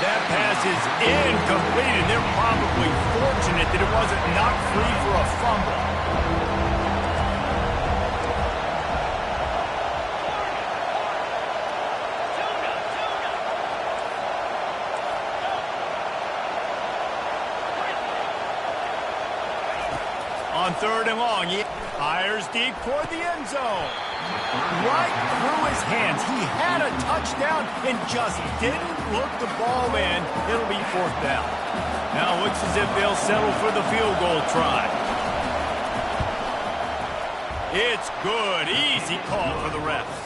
That pass is incomplete, and they're probably fortunate that it wasn't knocked free for a fumble. On 3rd and long, he fires deep toward the end zone. Right through his hands. He had a touchdown and just didn't look the ball in. It'll be 4th down. Now it looks as if they'll settle for the field goal try. It's good. Easy call for the refs.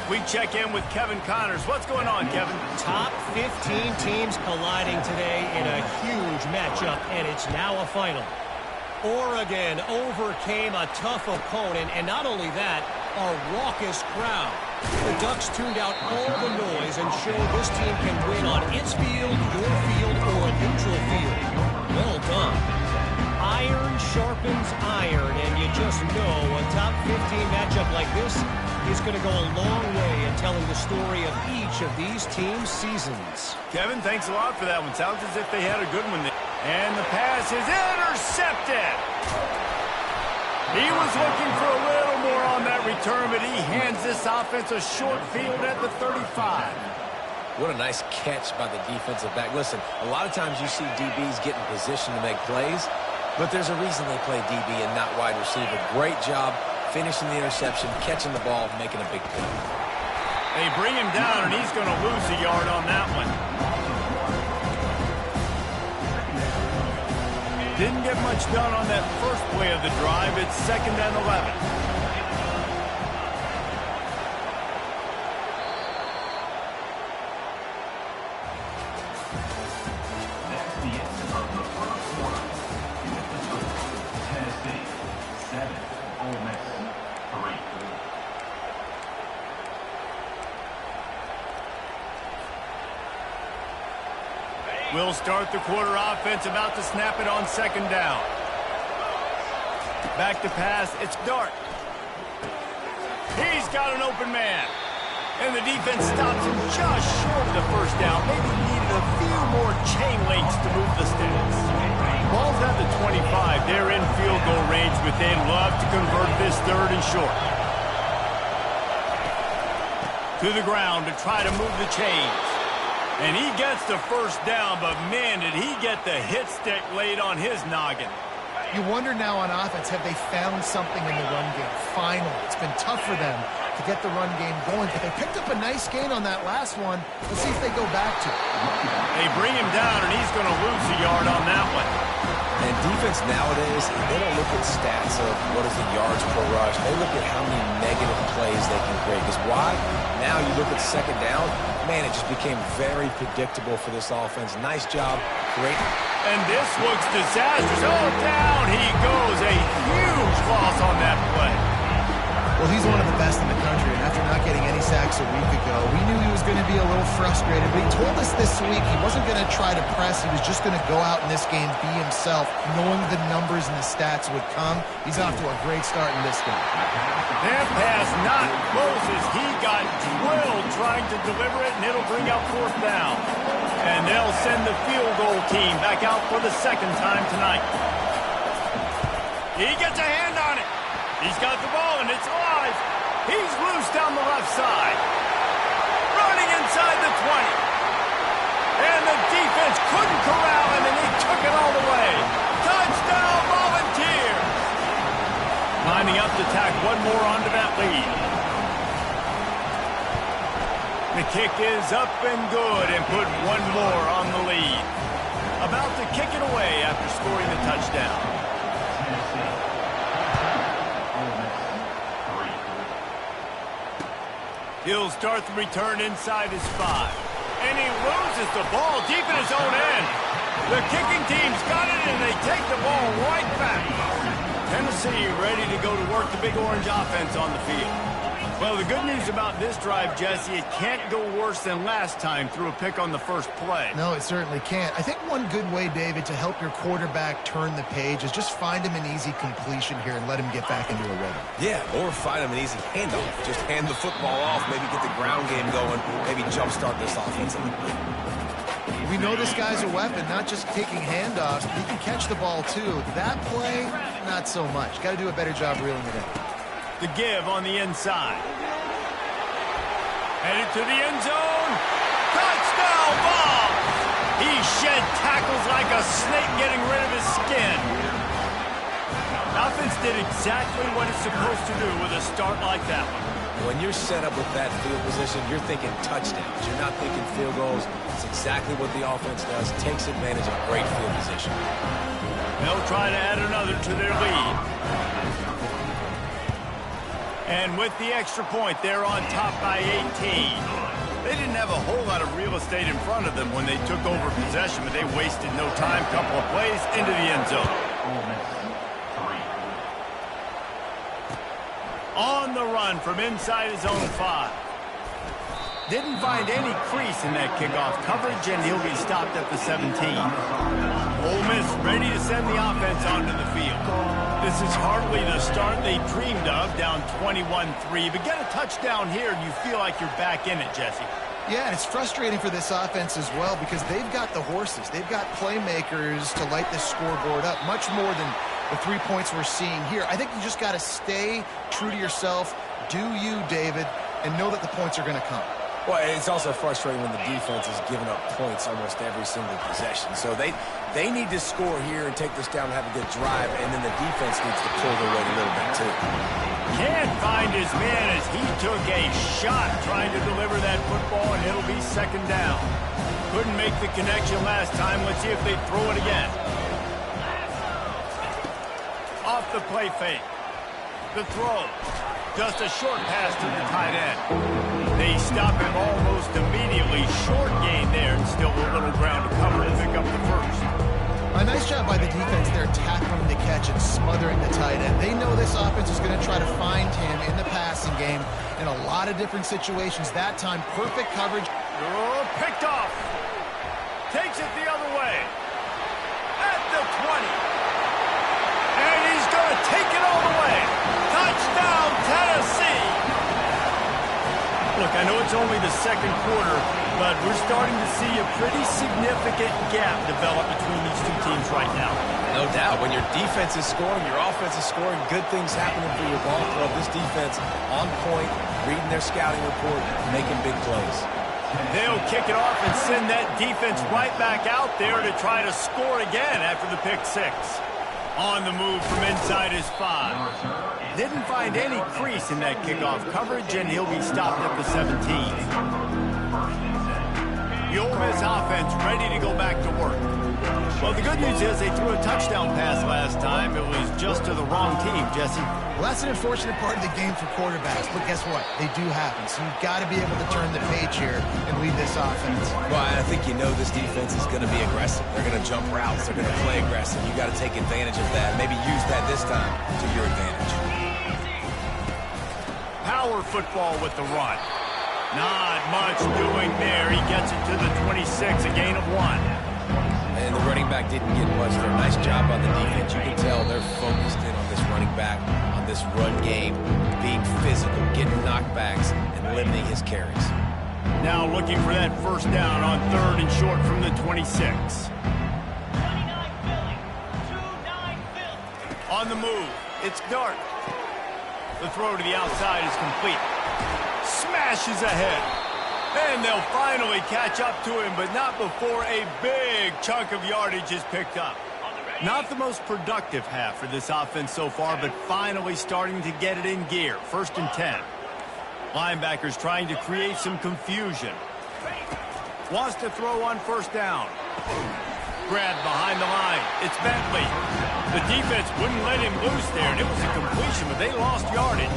We check in with Kevin Connors. What's going on, Kevin? Top 15 teams colliding today in a huge matchup, and it's now a final. Oregon overcame a tough opponent, and not only that, a raucous crowd. The Ducks tuned out all the noise and showed this team can win on its field, your field, or a neutral field. Well done. Iron sharpens iron, and you just know a top 15 matchup like this is going to go a long way in telling the story of each of these teams' seasons. Kevin, thanks a lot for that one. Sounds as if they had a good one there. And the pass is intercepted. He was looking for a little more on that return, but he hands this offense a short field at the 35. What a nice catch by the defensive back. Listen, a lot of times you see DBs get in position to make plays, but there's a reason they play DB and not wide receiver. Great job finishing the interception, catching the ball, making a big play. They bring him down, and he's going to lose a yard on that one. Didn't get much done on that first play of the drive. It's 2nd and 11. We'll start the quarter offense, about to snap it on 2nd down. Back to pass, it's Dart. He's got an open man. And the defense stops him just short of the 1st down. Maybe needed a few more chain links to move the sticks. Ball's at the 25. They're in field goal range, but they'd love to convert this 3rd and short. To the ground to try to move the chains. And he gets the 1st down, but man, did he get the hit stick laid on his noggin. You wonder now on offense, have they found something in the run game? Finally, it's been tough for them to get the run game going, but they picked up a nice gain on that last one. Let's see if they go back to it. They bring him down, and he's going to lose a yard on that one. And defense nowadays, they don't look at stats of what is the yards per rush. They look at how many negative plays they can create. Because why? Now you look at 2nd down, man, it just became very predictable for this offense. Nice job. Great. And this looks disastrous. Oh, down he goes. A huge loss on that play. Well, he's one of the best in the country, and after not getting any sacks a week ago, we knew he was going to be a little frustrated. But he told us this week he wasn't going to try to press. He was just going to go out in this game, be himself, knowing the numbers and the stats would come. He's off to a great start in this game. That pass not close as he got drilled trying to deliver it, and it'll bring out 4th down. And they'll send the field goal team back out for the 2nd time tonight. He gets a hand on it. He's got the ball, and it's live. He's loose down the left side. Running inside the 20. And the defense couldn't corral him, and he took it all the way. Touchdown, Volunteers. Lining up to tack one more onto that lead. The kick is up and good, and put one more on the lead. About to kick it away after scoring the touchdown. He'll start the return inside his 5. And he loses the ball deep in his own end. The kicking team's got it, and they take the ball right back. Tennessee ready to go to work the Big Orange offense on the field. Well, the good news about this drive, Jesse, it can't go worse than last time through a pick on the first play. No, it certainly can't. I think one good way, David, to help your quarterback turn the page is just find him an easy completion here and let him get back into a rhythm. Yeah, or find him an easy handoff. Just hand the football off, maybe get the ground game going, maybe jumpstart this offense a little bit. We know this guy's a weapon, not just taking handoffs. He can catch the ball, too. That play, not so much. Got to do a better job reeling it in. The give on the inside. Headed to the end zone. Touchdown ball! He shed tackles like a snake getting rid of his skin. Offense did exactly what it's supposed to do with a start like that one. When you're set up with that field position, you're thinking touchdowns. You're not thinking field goals. It's exactly what the offense does. Takes advantage of great field position. They'll try to add another to their lead. And with the extra point, they're on top by 18. They didn't have a whole lot of real estate in front of them when they took over possession, but they wasted no time. Couple of plays into the end zone. On the run from inside his own 5. Didn't find any crease in that kickoff coverage, and he'll be stopped at the 17. Ole Miss ready to send the offense onto the field. This is hardly the start they dreamed of, down 21-3. But get a touchdown here, and you feel like you're back in it, Jesse. Yeah, and it's frustrating for this offense as well because they've got the horses. They've got playmakers to light this scoreboard up, much more than the 3 points we're seeing here. I think you just got to stay true to yourself, do you, David, and know that the points are going to come. Well, it's also frustrating when the defense is giving up points almost every single possession. So they need to score here and take this down and have a good drive, and then the defense needs to pull their weight a little bit too. Can't find his man as he took a shot trying to deliver that football, and it'll be second down. Couldn't make the connection last time. Let's see if they throw it again. Off the play fake. The throw. Just a short pass to the tight end. They stop him almost immediately. Short gain there, and still a little ground to cover to pick up the first. A nice job by the defense there, tackling the catch and smothering the tight end. They know this offense is going to try to find him in the passing game in a lot of different situations. That time, perfect coverage. Oh, picked off. Takes it the other way. At the 20. And he's going to take it all the way. Touchdown, Tennessee. Look, I know it's only the second quarter, but we're starting to see a pretty significant gap develop between these two teams right now. No doubt. When your defense is scoring, your offense is scoring, good things happening for your ball club. This defense on point, reading their scouting report, making big plays. They'll kick it off and send that defense right back out there to try to score again after the pick 6. On the move from inside his 5. Didn't find any crease in that kickoff coverage, and he'll be stopped at the 17. The Ole Miss offense ready to go back to work. Well, the good news is they threw a touchdown pass last time. It was just to the wrong team, Jesse. Well, that's an unfortunate part of the game for quarterbacks, but guess what? They do happen, so you've got to be able to turn the page here and lead this offense. Well, I think you know this defense is going to be aggressive. They're going to jump routes. They're going to play aggressive. You got to take advantage of that. Maybe use that this time to your advantage. Power football with the run. Not much doing there. He gets it to the 26, a gain of 1. And the running back didn't get much there. Nice job on the defense. You can tell they're focused in on this running back, on this run game, being physical, getting knockbacks, and limiting his carries. Now looking for that first down on 3rd and short from the 26. On the move, it's Dart. The throw to the outside is complete. Smashes ahead. And they'll finally catch up to him, but not before a big chunk of yardage is picked up. Not the most productive half for this offense so far, but finally starting to get it in gear. 1st and 10. Linebackers trying to create some confusion. Wants to throw on 1st down. Grabbed behind the line. It's Bentley. The defense wouldn't let him loose there, and it was a completion, but they lost yardage.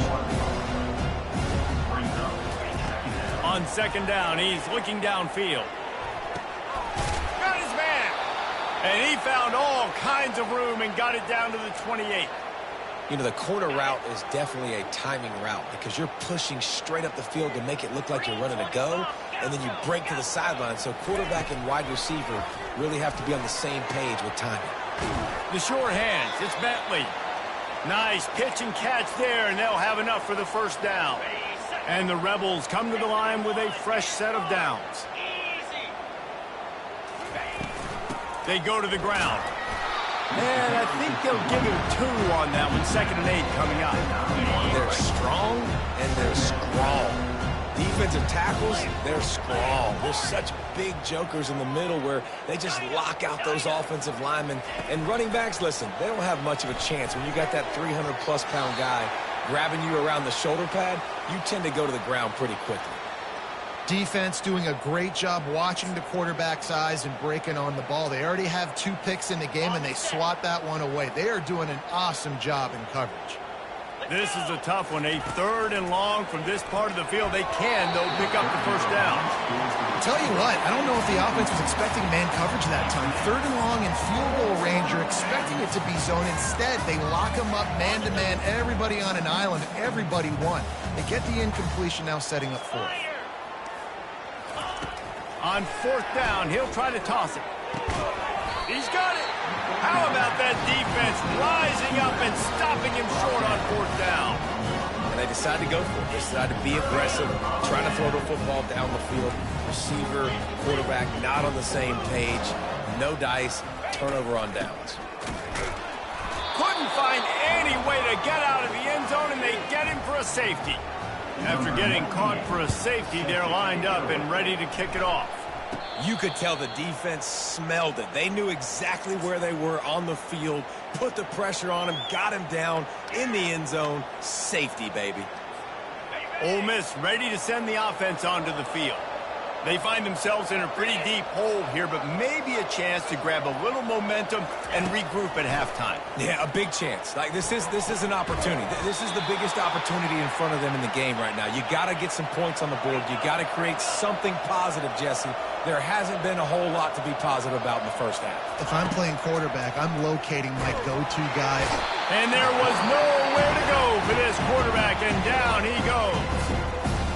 On 2nd down, he's looking downfield. Got his man. And he found all kinds of room and got it down to the 28. You know, the corner route is definitely a timing route because you're pushing straight up the field to make it look like you're running a go, and then you break to the sideline. So quarterback and wide receiver really have to be on the same page with timing. The short hands, it's Bentley. Nice pitch and catch there, and they'll have enough for the 1st down. And the Rebels come to the line with a fresh set of downs. They go to the ground. And I think they'll give him 2 on that one. 2nd and 8 coming up. They're strong and they're strong. Defensive tackles, they're strong. There's such big jokers in the middle where they just lock out those offensive linemen. And running backs, listen, they don't have much of a chance. When you got that 300-plus pound guy grabbing you around the shoulder pad, you tend to go to the ground pretty quickly. Defense doing a great job watching the quarterback's eyes and breaking on the ball. They already have 2 picks in the game, and they swat that one away. They are doing an awesome job in coverage. This is a tough one. A 3rd and long from this part of the field. They can, though, pick up the 1st down. Tell you what, I don't know if the offense was expecting man coverage that time. 3rd and long in field goal range, you're expecting it to be zone. Instead, they lock them up man-to-man, everybody on an island, everybody won. They get the incompletion, now setting up 4th. On 4th down, he'll try to toss it. He's got it. How about that defense rising up and stopping him short on 4th down? And they decide to go for it. They decide to be aggressive, trying to throw the football down the field. Receiver, quarterback, not on the same page. No dice, turnover on downs. Couldn't find any way to get out of the end zone, and they get him for a safety. After getting caught for a safety, they're lined up and ready to kick it off. You could tell the defense smelled it. They knew exactly where they were on the field, put the pressure on him, got him down in the end zone. Safety, baby. Ole Miss ready to send the offense onto the field. They find themselves in a pretty deep hole here, but maybe a chance to grab a little momentum and regroup at halftime. Yeah, a big chance. Like this is an opportunity. This is the biggest opportunity in front of them in the game right now. You got to get some points on the board. You got to create something positive, Jesse. There hasn't been a whole lot to be positive about in the 1st half. If I'm playing quarterback, I'm locating my go-to guy. And there was nowhere to go for this quarterback, and down he goes.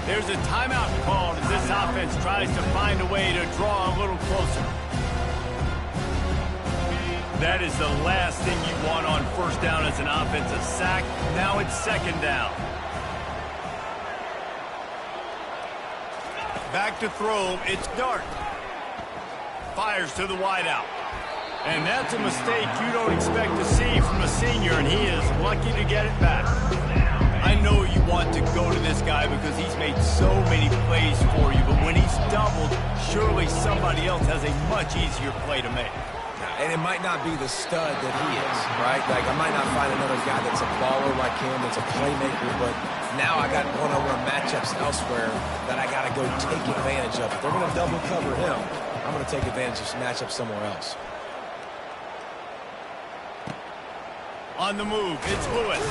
There's a timeout called as this offense tries to find a way to draw a little closer. That is the last thing you want on 1st down as an offense, a sack. Now it's 2nd down. Back to throw, it's Dart. Fires to the wideout. And that's a mistake you don't expect to see from a senior, and he is lucky to get it back. I know you want to go to this guy because he's made so many plays for you, but when he's doubled, surely somebody else has a much easier play to make. And it might not be the stud that he is, right? Like, I might not find another guy that's a baller like him, that's a playmaker, but now I got one-on-one matchups elsewhere that I got to go take advantage of. If they're going to double cover him, I'm going to take advantage of some matchups somewhere else. On the move, it's Lewis.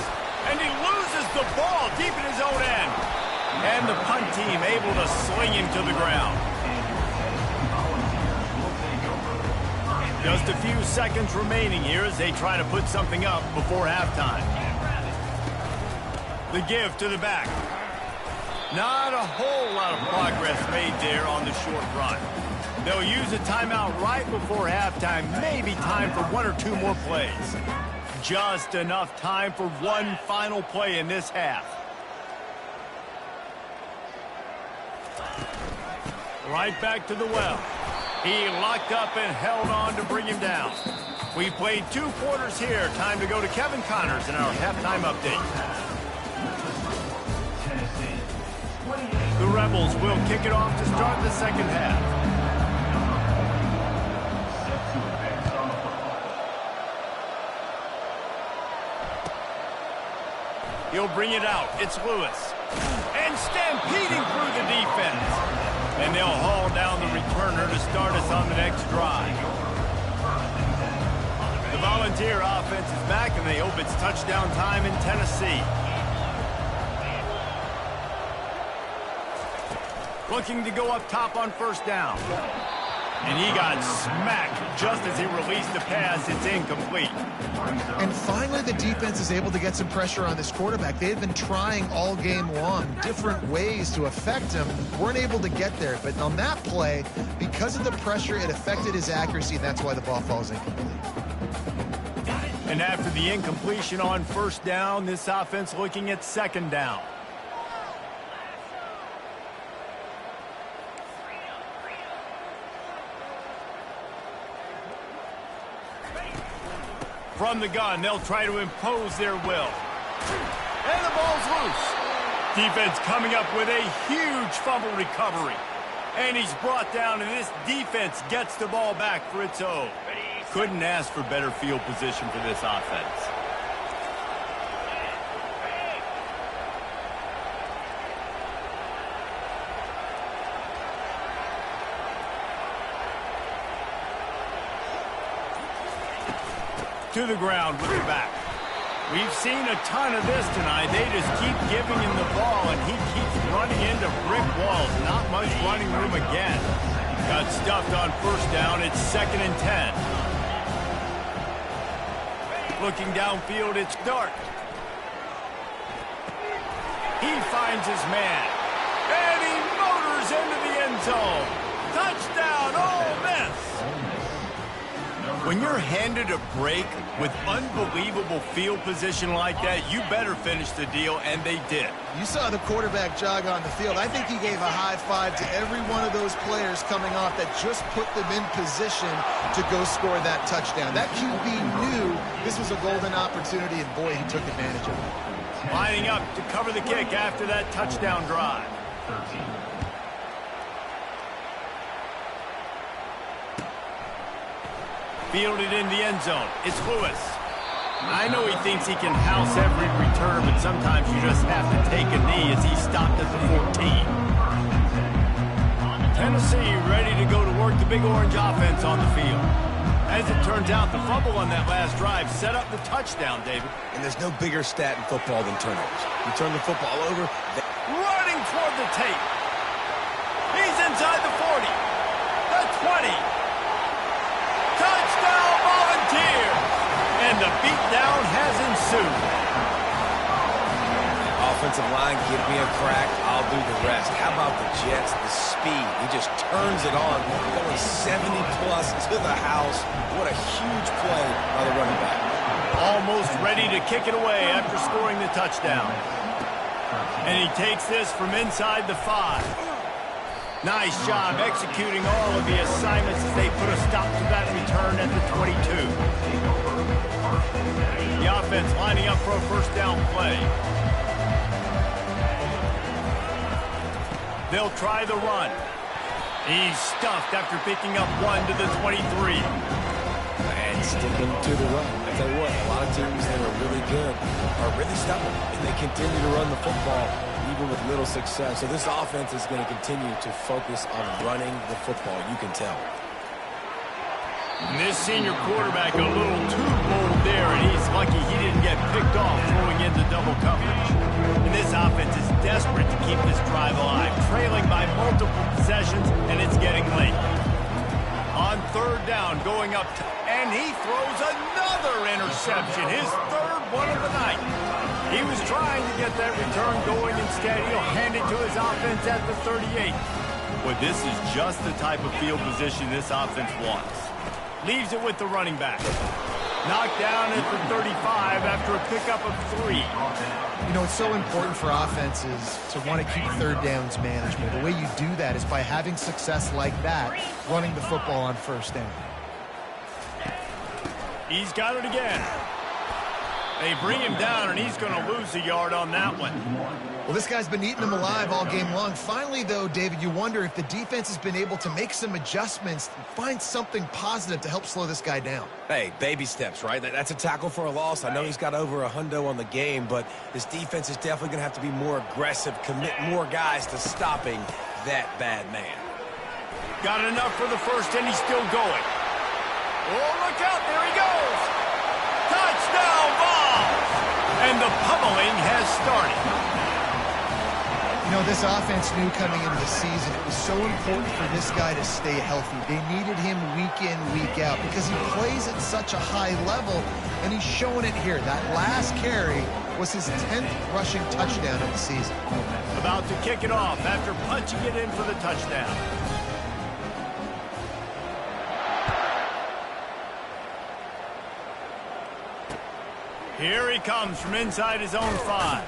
And he loses the ball deep in his own end. And the punt team able to sling him to the ground. Just a few seconds remaining here as they try to put something up before halftime. The give to the back. Not a whole lot of progress made there on the short run. They'll use a timeout right before halftime. Maybe time for 1 or 2 more plays. Just enough time for one final play in this half. Right back to the well. He locked up and held on to bring him down. We played 2 quarters here. Time to go to Kevin Connors in our halftime update. The Rebels will kick it off to start the 2nd half. He'll bring it out. It's Lewis. And stampeding through the defense. And they'll haul down the returner to start us on the next drive. The Volunteer offense is back, and they hope it's touchdown time in Tennessee. Looking to go up top on 1st down. And he got smacked just as he released the pass. It's incomplete. And finally, the defense is able to get some pressure on this quarterback. They had been trying all game long different ways to affect him. Weren't able to get there. But on that play, because of the pressure, it affected his accuracy, and that's why the ball falls incomplete. And after the incompletion on 1st down, this offense looking at 2nd down. From the gun, they'll try to impose their will. And the ball's loose. Defense coming up with a huge fumble recovery. And he's brought down, and this defense gets the ball back for its own. Couldn't ask for better field position for this offense. To the ground with the back. We've seen a ton of this tonight. They just keep giving him the ball, and he keeps running into brick walls. Not much running room again. Got stuffed on first down. It's 2nd and 10. Looking downfield, it's Dart. He finds his man. And he motors into the end zone. Touchdown, Ole Miss. When you're handed a break with unbelievable field position like that, you better finish the deal, and they did. You saw the quarterback jog on the field. I think he gave a high five to every one of those players coming off that just put them in position to go score that touchdown. That QB knew this was a golden opportunity, and boy, he took advantage of it. Lining up to cover the kick after that touchdown drive. Fielded in the end zone. It's Lewis. I know he thinks he can house every return, but sometimes you just have to take a knee as he stopped at the 14. Tennessee ready to go to work the Big Orange offense on the field. As it turns out, the fumble on that last drive set up the touchdown, David. And there's no bigger stat in football than turnovers. You turn the football over. Running toward the tape. He's inside the 40. The 20. Touchdown, Volunteers! And the beatdown has ensued. Offensive line, give me a crack, I'll do the rest. How about the Jets, the speed? He just turns it on, going 70-plus to the house. What a huge play by the running back. Almost ready to kick it away after scoring the touchdown. And he takes this from inside the 5. Nice job executing all of the assignments as they put a stop to that return at the 22. The offense lining up for a first down play. They'll try the run. He's stuffed after picking up 1 to the 23. And sticking to the run. I tell you what, a lot of teams that are really good are really stubborn, and they continue to run the football even with little success. So this offense is going to continue to focus on running the football, you can tell. And this senior quarterback a little too bold there, and he's lucky he didn't get picked off throwing into double coverage. And this offense is desperate to keep this drive alive, trailing by multiple possessions, and it's getting late. On third down, going up, and he throws another interception, his third one of the night. He was trying to get that return going. Instead, he'll hand it to his offense at the 38. But this is just the type of field position this offense wants. Leaves it with the running back. Knocked down at the 35 after a pickup of 3. You know, it's so important for offenses to want to keep third downs manageable. The way you do that is by having success like that, running the football on first down. He's got it again. They bring him down, and he's going to lose a yard on that one. Well, this guy's been eating them alive all game long. Finally, though, David, you wonder if the defense has been able to make some adjustments, find something positive to help slow this guy down. Hey, baby steps, right? That's a tackle for a loss. I know he's got over a hundo on the game, but this defense is definitely going to have to be more aggressive, commit more guys to stopping that bad man. Got enough for the first, and he's still going. Oh, look out. There he goes. Touchdown, Vols! And the pummeling has started. You know, this offense knew coming into the season it was so important for this guy to stay healthy. They needed him week in, week out because he plays at such a high level, and he's showing it here. That last carry was his 10th rushing touchdown of the season. About to kick it off after punching it in for the touchdown. Here he comes from inside his own 5.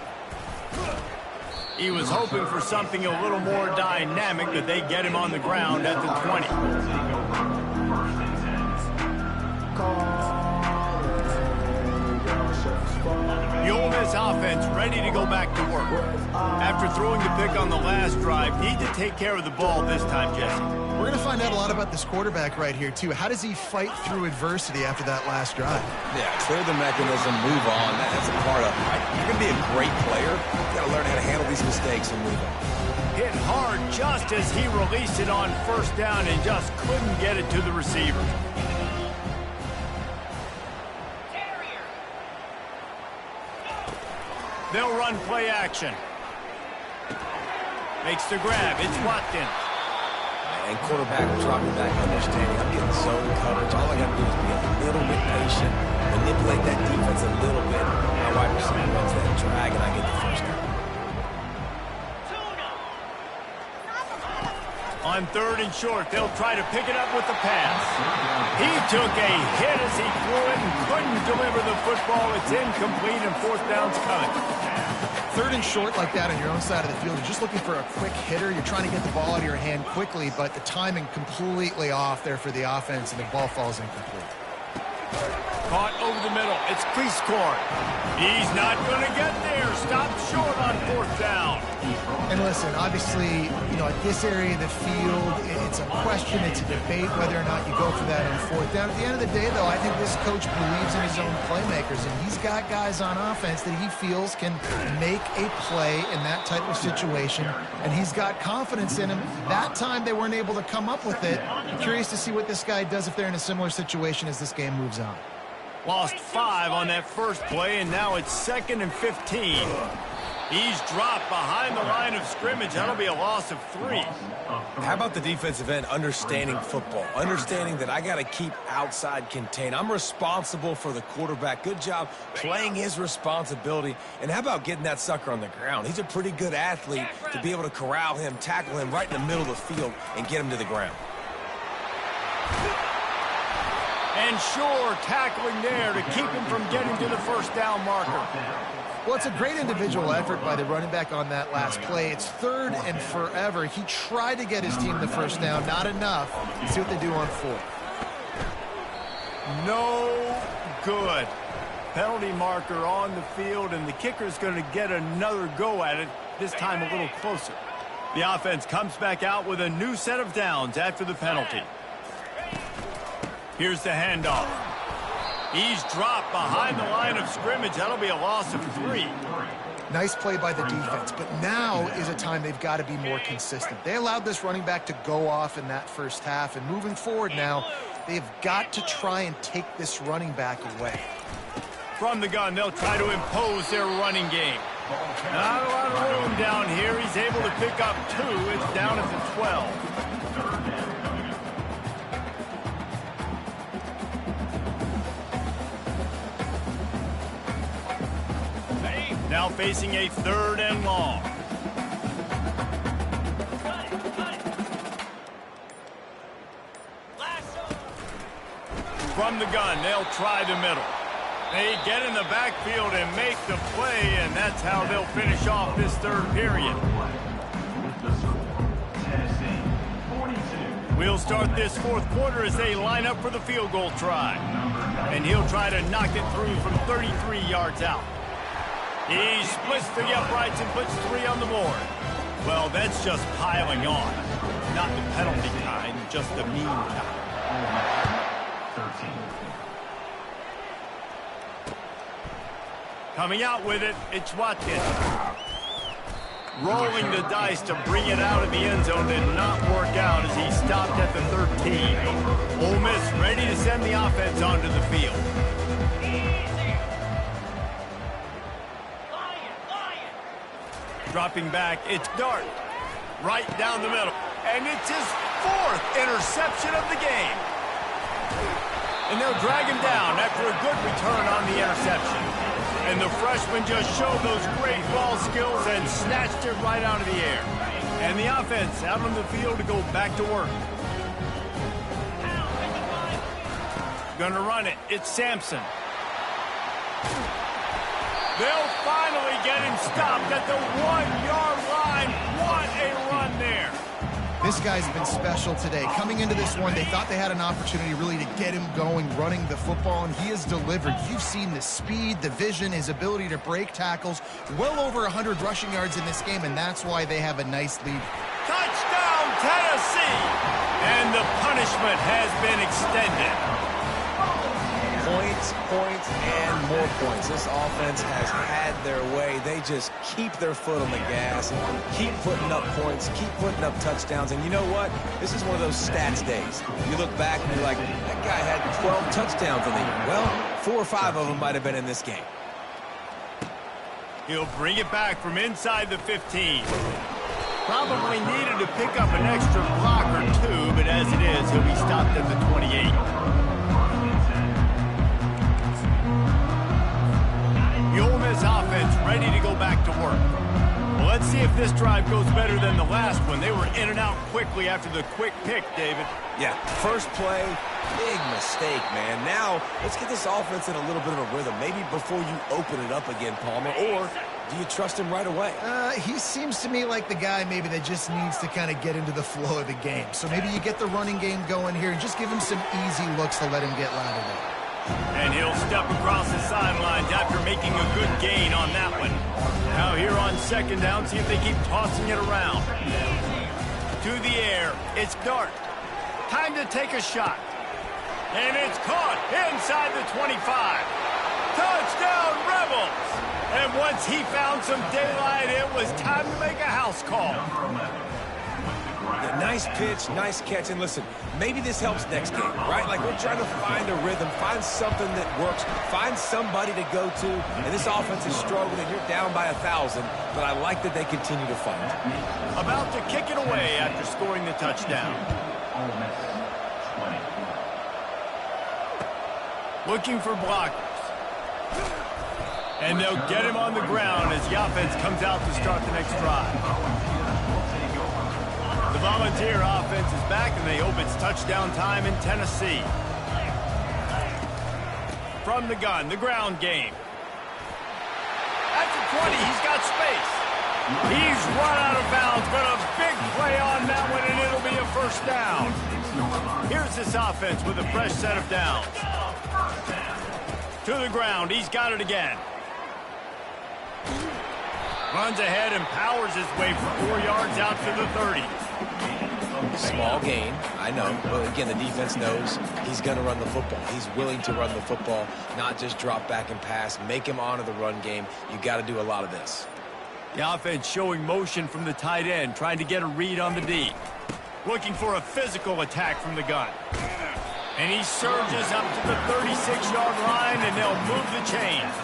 He was hoping for something a little more dynamic, but they get him on the ground at the 20. offense ready to go back to work. After throwing the pick on the last drive, need to take care of the ball this time, Jesse. We're going to find out a lot about this quarterback right here, too. How does he fight through adversity after that last drive? Yeah, clear the mechanism, move on. That's a part of it, right? You're going to be a great player. You've got to learn how to handle these mistakes and move on. Hit hard just as he released it on first down and just couldn't get it to the receiver. They'll run play action. Makes the grab. It's Watkins. And quarterback dropping back, understanding I'm getting zone coverage. All I got to do is be a little bit patient, manipulate that defense a little bit. My wide receiver runs that drag, and I get the first down. On 3rd and short, they'll try to pick it up with the pass. He took a hit as he threw it and couldn't deliver the football. It's incomplete, and 4th down's coming. 3rd and short like that on your own side of the field, you're just looking for a quick hitter. You're trying to get the ball out of your hand quickly, but the timing completely off there for the offense, and the ball falls incomplete. Caught over the middle. It's Cleescorn. He's not going to get there. Stopped short on 4th down. And listen, obviously, at this area of the field, it's a question, it's a debate whether or not you go for that on 4th down. At the end of the day, though, I think this coach believes in his own playmakers, and he's got guys on offense that he feels can make a play in that type of situation, and he's got confidence in him. That time, they weren't able to come up with it. I'm curious to see what this guy does if they're in a similar situation as this game moves on. Lost 5 on that first play, and now it's 2nd and 15. He's dropped behind the line of scrimmage. That'll be a loss of 3. How about the defensive end understanding football, understanding that I got to keep outside contained. I'm responsible for the quarterback. Good job playing his responsibility. And how about getting that sucker on the ground? He's a pretty good athlete to be able to corral him, tackle him right in the middle of the field, and get him to the ground. And Shore tackling there to keep him from getting to the 1st down marker. Well, it's a great individual effort by the running back on that last play. It's 3rd and forever. He tried to get his team the 1st down. Not enough. Let's see what they do on 4th. No good. Penalty marker on the field, and the kicker's going to get another go at it, this time a little closer. The offense comes back out with a new set of downs after the penalty. Here's the handoff. He's dropped behind the line of scrimmage. That'll be a loss of 3. Nice play by the defense, but now is a time they've got to be more consistent. They allowed this running back to go off in that first half, and moving forward now, they've got to try and take this running back away. From the gun, they'll try to impose their running game. Not a lot of room down here. He's able to pick up 2. It's down at the 12. Now facing a 3rd and long. From the gun, they'll try the middle. They get in the backfield and make the play, and that's how they'll finish off this 3rd period. We'll start this 4th quarter as they line up for the field goal try. And he'll try to knock it through from 33 yards out. He splits the uprights and puts 3 on the board. Well, that's just piling on. Not the penalty kind, just the mean kind. Coming out with it, it's Watkins. Rolling the dice to bring it out of the end zone did not work out as he stopped at the 13. Ole Miss ready to send the offense onto the field. Dropping back, it's Dart. Right down the middle. And it's his 4th interception of the game. And they'll drag him down after a good return on the interception. And the freshman just showed those great ball skills and snatched it right out of the air. And the offense out on the field to go back to work. Gonna run it. It's Sampson. They'll finally get him stopped at the 1-yard line. What a run there. This guy's been special today. Coming into this one, they thought they had an opportunity really to get him going, running the football, and he has delivered. You've seen the speed, the vision, his ability to break tackles. Well over 100 rushing yards in this game, and that's why they have a nice lead. Touchdown, Tennessee! And the punishment has been extended. Points, and more points. This offense has had their way. They just keep their foot on the gas, keep putting up points, keep putting up touchdowns. And you know what? This is one of those stats days. You look back and you're like, that guy had 12 touchdowns in the year. Well, 4 or 5 of them might have been in this game. He'll bring it back from inside the 15. Probably needed to pick up an extra block or two, but as it is, he'll be stopped at the 28. The Ole Miss offense ready to go back to work. Well, let's see if this drive goes better than the last one. They were in and out quickly after the quick pick, David. Yeah, first play, big mistake, man. Now, let's get this offense in a little bit of a rhythm. Maybe before you open it up again, Palmer, or do you trust him right away? He seems to me like the guy maybe that just needs to kind of get into the flow of the game. So maybe you get the running game going here and just give him some easy looks to let him get lathered up. And he'll step across the sidelines after making a good gain on that one. Now here on second down, see if they keep tossing it around. To the air, it's Dart. Time to take a shot. And it's caught inside the 25. Touchdown, Rebels! And once he found some daylight, it was time to make a house call. Yeah, nice pitch, nice catch, and listen, maybe this helps next game, right? Like, we're trying to find a rhythm, find something that works, find somebody to go to, and this offense is struggling, and you're down by 1,000, but I like that they continue to fight. About to kick it away after scoring the touchdown. Looking for blockers. And they'll get him on the ground as the offense comes out to start the next drive. The Volunteer offense is back, and they hope it's touchdown time in Tennessee. From the gun, the ground game. At the 20, he's got space. He's run out of bounds, but a big play on that one, and it'll be a first down. Here's this offense with a fresh set of downs. To the ground, he's got it again. Runs ahead and powers his way for 4 yards out to the 30. Small gain, I know. But again, the defense knows he's going to run the football. He's willing to run the football, not just drop back and pass, make him honor the run game. You got to do a lot of this. The offense showing motion from the tight end, trying to get a read on the D. Looking for a physical attack from the gun. And he surges up to the 36-yard line, and they'll move the chains.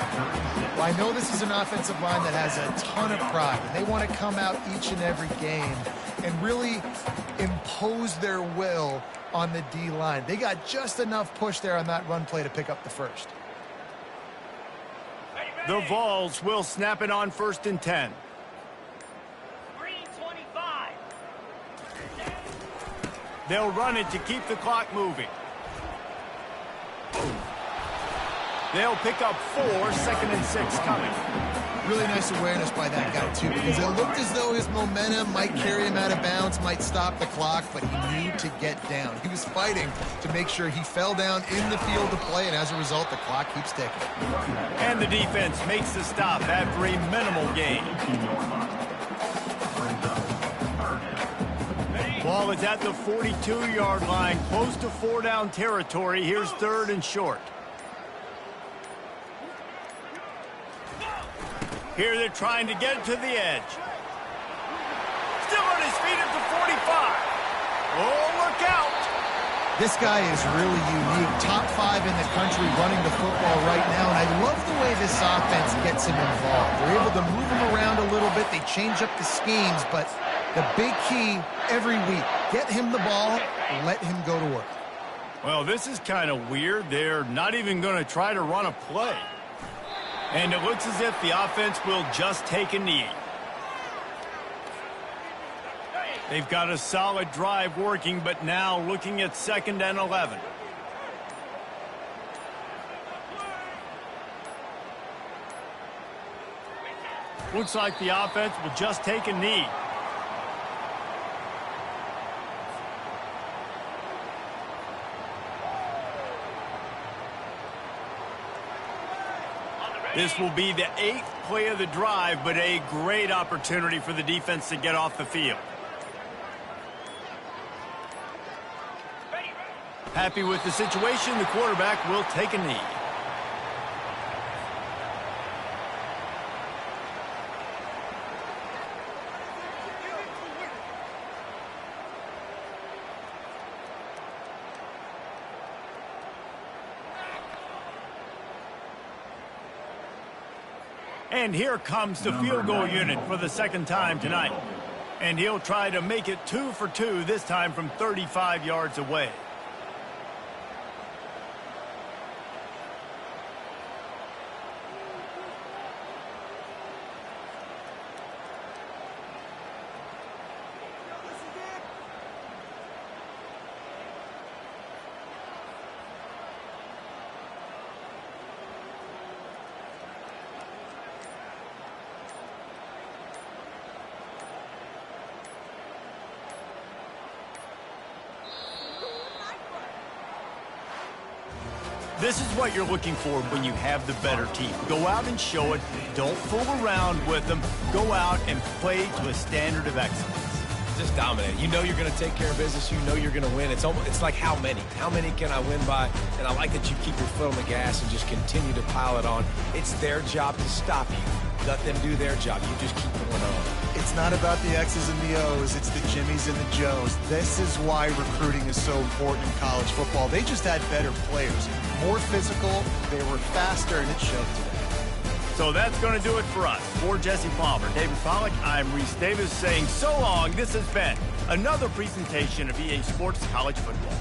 Well, I know this is an offensive line that has a ton of pride. They want to come out each and every game and really impose their will on the D-line. They got just enough push there on that run play to pick up the first. The Vols will snap it on 1st and 10. 3:25. They'll run it to keep the clock moving. They'll pick up 4, 2nd and 6 coming. Really nice awareness by that guy, too, because it looked as though his momentum might carry him out of bounds, might stop the clock, but he knew to get down. He was fighting to make sure he fell down in the field of play, and as a result, the clock keeps ticking. And the defense makes the stop after a minimal gain. Ball is at the 42-yard line, close to 4-down territory. Here's 3rd and short. Here they're trying to get it to the edge. Still on his feet at the 45. Oh, look out. This guy is really unique. Top 5 in the country running the football right now, and I love the way this offense gets him involved. They're able to move him around a little bit. They change up the schemes, but the big key every week, get him the ball, let him go to work. Well, this is kind of weird. They're not even going to try to run a play. And it looks as if the offense will just take a knee. They've got a solid drive working, but now looking at 2nd and 11. Looks like the offense will just take a knee. This will be the 8th play of the drive, but a great opportunity for the defense to get off the field. Happy with the situation, the quarterback will take a knee. And here comes the field goal unit for the second time tonight. And he'll try to make it 2 for 2, this time from 35 yards away. This is what you're looking for when you have the better team. Go out and show it. Don't fool around with them. Go out and play to a standard of excellence. Just dominate. You know you're going to take care of business. You know you're going to win. It's like how many? How many can I win by? And I like that you keep your foot on the gas and just continue to pile it on. It's their job to stop you. Let them do their job. You just keep going on. It's not about the X's and the O's. It's the Jimmies and the Joes. This is why recruiting is so important in college football. They just had better players. More physical, they were faster, and it showed today. So that's going to do it for us. For Jesse Palmer, David Pollack, I'm Reese Davis saying so long. This has been another presentation of EA Sports College Football.